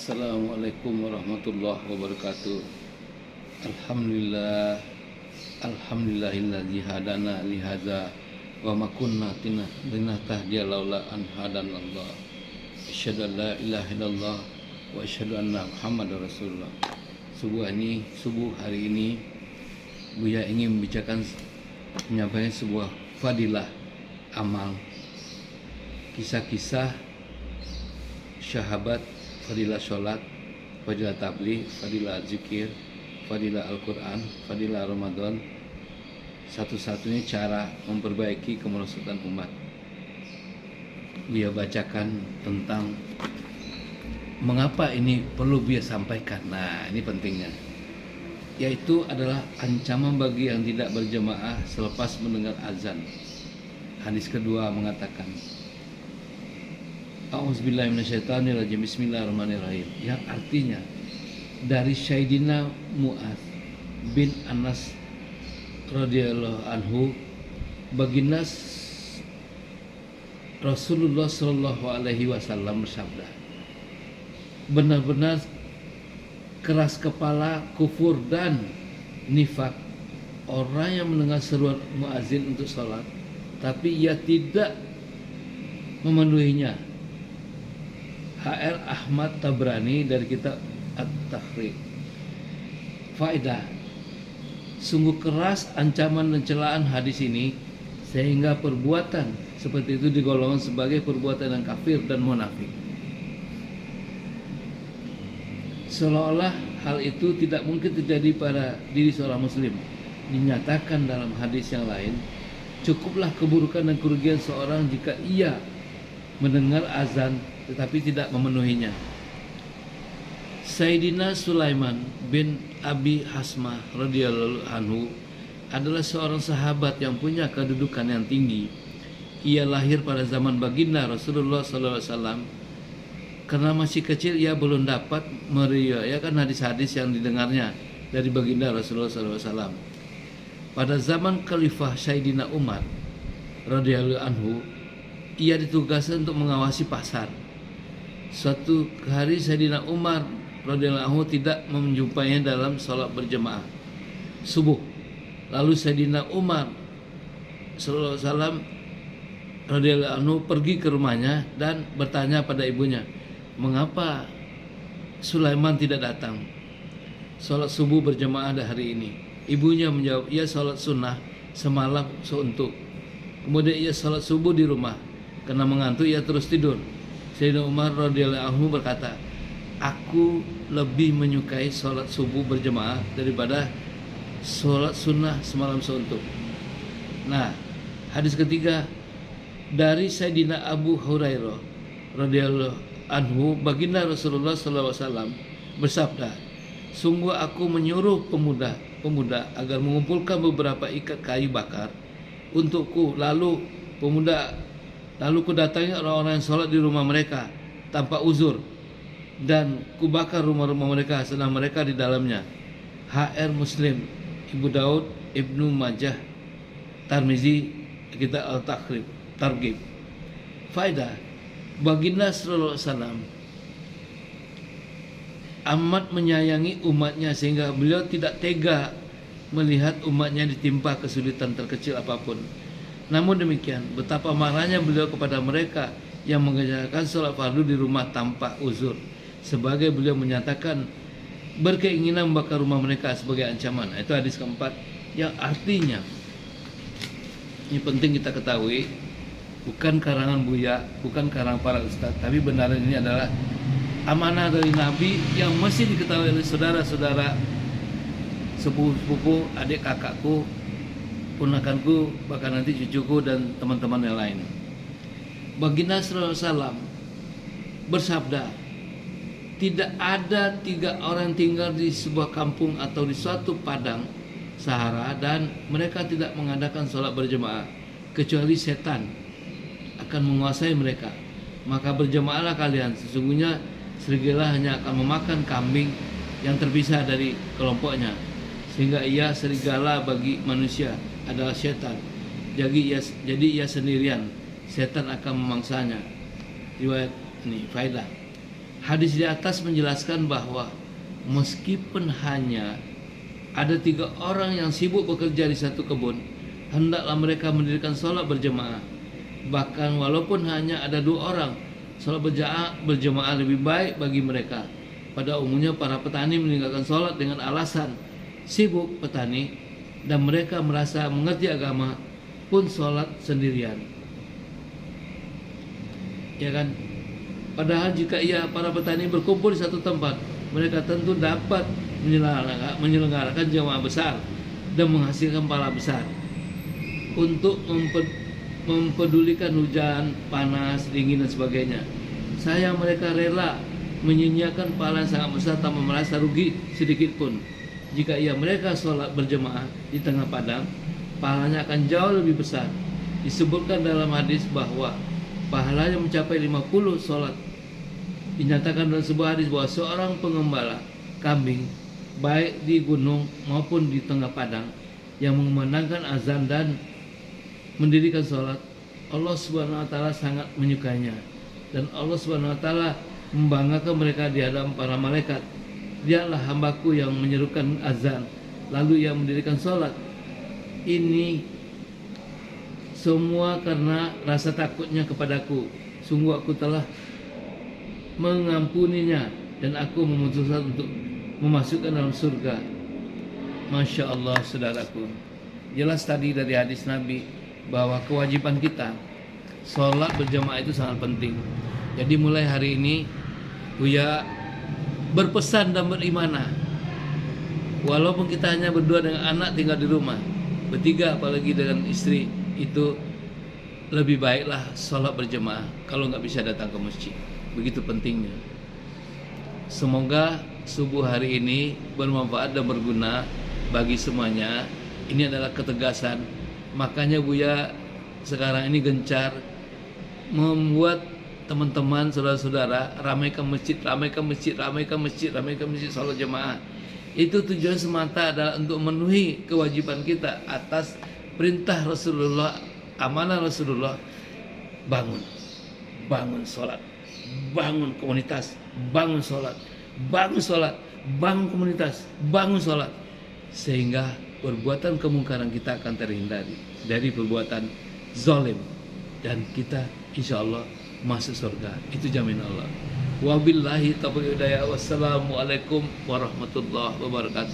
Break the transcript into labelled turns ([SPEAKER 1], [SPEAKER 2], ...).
[SPEAKER 1] Assalamualaikum warahmatullahi wabarakatuh. Alhamdulillah, alhamdulillahilladzi hadana li hadza wa ma kunna linahtadiya laula an hadanallah. Asyhadu an la ilaha illallah wa asyhadu anna Muhammadar Rasulullah. Subuh hari ini Buya ingin menyampaikan sebuah fadilah amal, kisah-kisah syahabat, fadilah sholat, fadilah tabligh, fadilah zikir, fadilah Al-Quran, fadilah Ramadan. Satu-satunya cara memperbaiki kemerosotan umat. Dia bacakan tentang mengapa ini perlu dia sampaikan. Nah, ini pentingnya, yaitu adalah ancaman bagi yang tidak berjamaah selepas mendengar azan. Hadis kedua mengatakan, A'udzubillahi minasyaitonirrajim, bismillahirrahmanirrahim, yang artinya dari Sayyidina Mu'adz bin Anas radhiyallahu anhu, baginda Rasulullah sallallahu alaihi wasallam bersabda, benar-benar keras kepala, kufur dan nifak orang yang mendengar seruan muazin untuk sholat tapi ia tidak memenuhinya. HR Ahmad Tabrani dari kitab At-Tahrir. Faedah: sungguh keras ancaman dan celaan hadis ini, sehingga perbuatan seperti itu digolongkan sebagai perbuatan yang kafir dan munafik. Seolah-olah hal itu tidak mungkin terjadi pada diri seorang muslim. Dinyatakan dalam hadis yang lain, cukuplah keburukan dan kerugian seorang jika ia mendengar azan tetapi tidak memenuhinya. Sayyidina Sulaiman bin Abi Hasmah radhiyallahu anhu adalah seorang sahabat yang punya kedudukan yang tinggi. Ia lahir pada zaman baginda Rasulullah SAW. Karena masih kecil, ia belum dapat meriwayatkan hadis-hadis yang didengarnya dari baginda Rasulullah SAW. Pada zaman Khalifah Sayyidina Umar radhiyallahu anhu, ia ditugaskan untuk mengawasi pasar. Suatu hari Sayyidina Umar radhiyallahu anhu tidak menjumpainya dalam sholat berjamaah subuh. Lalu Sayyidina Umar sallallahu alaihi wasallam radhiyallahu anhu pergi ke rumahnya dan bertanya pada ibunya, mengapa Sulaiman tidak datang sholat subuh berjamaah hari ini? Ibunya menjawab, ia sholat sunnah semalam suntuk, kemudian ia sholat subuh di rumah. Karena mengantuk ia terus tidur. Sayyidina Umar radhiyallahu anhu berkata, aku lebih menyukai sholat subuh berjamaah daripada sholat sunnah semalam suntuk. Nah, hadis ketiga dari Sayyidina Abu Hurairah radhiyallahu anhu, baginda Rasulullah SAW bersabda, sungguh aku menyuruh pemuda agar mengumpulkan beberapa ikat kayu bakar untukku, lalu kudatangi orang-orang yang sholat di rumah mereka tanpa uzur, dan kubakar rumah-rumah mereka sedang mereka di dalamnya. HR Muslim, Ibu Daud, Ibnu Majah, Tirmizi, kita Targhib. Faedah: baginda sallallahu alaihi wasallam amat menyayangi umatnya sehingga beliau tidak tega melihat umatnya ditimpa kesulitan terkecil apapun. Namun demikian, betapa marahnya beliau kepada mereka yang mengerjakan sholat fardu di rumah tanpa uzur, sebagai beliau menyatakan berkeinginan membakar rumah mereka sebagai ancaman. Itu hadis keempat, yang artinya, ini penting kita ketahui, bukan karangan Buya, bukan karangan para ustadz, tapi benar ini adalah amanah dari Nabi yang mesti diketahui oleh saudara-saudara, sepupu-sepupu, adik kakakku, ponakanku, bahkan nanti cucuku dan teman-teman yang lain. Baginda sallallahu alaihi wasallam bersabda, tidak ada 3 orang tinggal di sebuah kampung atau di suatu padang Sahara dan mereka tidak mengadakan sholat berjamaah kecuali setan akan menguasai mereka. Maka berjamaahlah kalian, sesungguhnya serigala hanya akan memakan kambing yang terpisah dari kelompoknya, sehingga ia serigala bagi manusia adalah setan. Jadi ia sendirian, setan akan memangsanya. Riwayat ini faedah. Hadis di atas menjelaskan bahwa meskipun hanya ada 3 orang yang sibuk bekerja di satu kebun, hendaklah mereka mendirikan sholat berjemaah. Bahkan walaupun hanya ada 2 orang, sholat berjemaah lebih baik bagi mereka. Pada umumnya para petani meninggalkan sholat dengan alasan sibuk petani dan mereka merasa mengerti agama pun sholat sendirian. Ya kan? Padahal jika para petani berkumpul di satu tempat, mereka tentu dapat menyelenggarakan jamaah besar dan menghasilkan pahala besar. Untuk mempedulikan hujan, panas, dingin dan sebagainya, sayang mereka rela menyia-nyiakan pahala yang sangat besar tanpa merasa rugi sedikit pun. Jika mereka sholat berjemaah di tengah padang, pahalanya akan jauh lebih besar. Disebutkan dalam hadis bahwa pahalanya mencapai 50 sholat. Dinyatakan dalam sebuah hadis bahwa seorang pengembala kambing, baik di gunung maupun di tengah padang, yang mengumandangkan azan dan mendirikan sholat, Allah Subhanahu wa Ta'ala sangat menyukainya, dan Allah Subhanahu wa Ta'ala membanggakan mereka di hadapan para malaikat. Dialah hambaku yang menyerukan azan, lalu yang mendirikan sholat. Ini semua karena rasa takutnya kepadaku. Sungguh aku telah mengampuninya dan aku memutuskan untuk memasukkan dalam surga. Masya Allah, saudaraku. Jelas tadi dari hadis Nabi bahwa kewajiban kita sholat berjamaah itu sangat penting. Jadi mulai hari ini Buya berpesan dan berimanah. Walaupun kita hanya berdua dengan anak tinggal di rumah, bertiga apalagi dengan istri, itu lebih baiklah sholat berjamaah kalau nggak bisa datang ke masjid. Begitu pentingnya. Semoga subuh hari ini bermanfaat dan berguna bagi semuanya. Ini adalah ketegasan. Makanya Buya sekarang ini gencar membuat teman-teman, saudara-saudara ramaikan masjid, sholat jemaah. Itu tujuan semata adalah untuk memenuhi kewajiban kita atas perintah Rasulullah, amanah Rasulullah. Bangun sholat, bangun komunitas, bangun sholat, bangun komunitas, bangun sholat, sehingga perbuatan kemungkaran kita akan terhindari dari perbuatan zalim, dan kita insya Allah masuk surga. Itu jamin Allah. Wabillahi taufiq hidayah. Wassalamualaikum warahmatullahi wabarakatuh.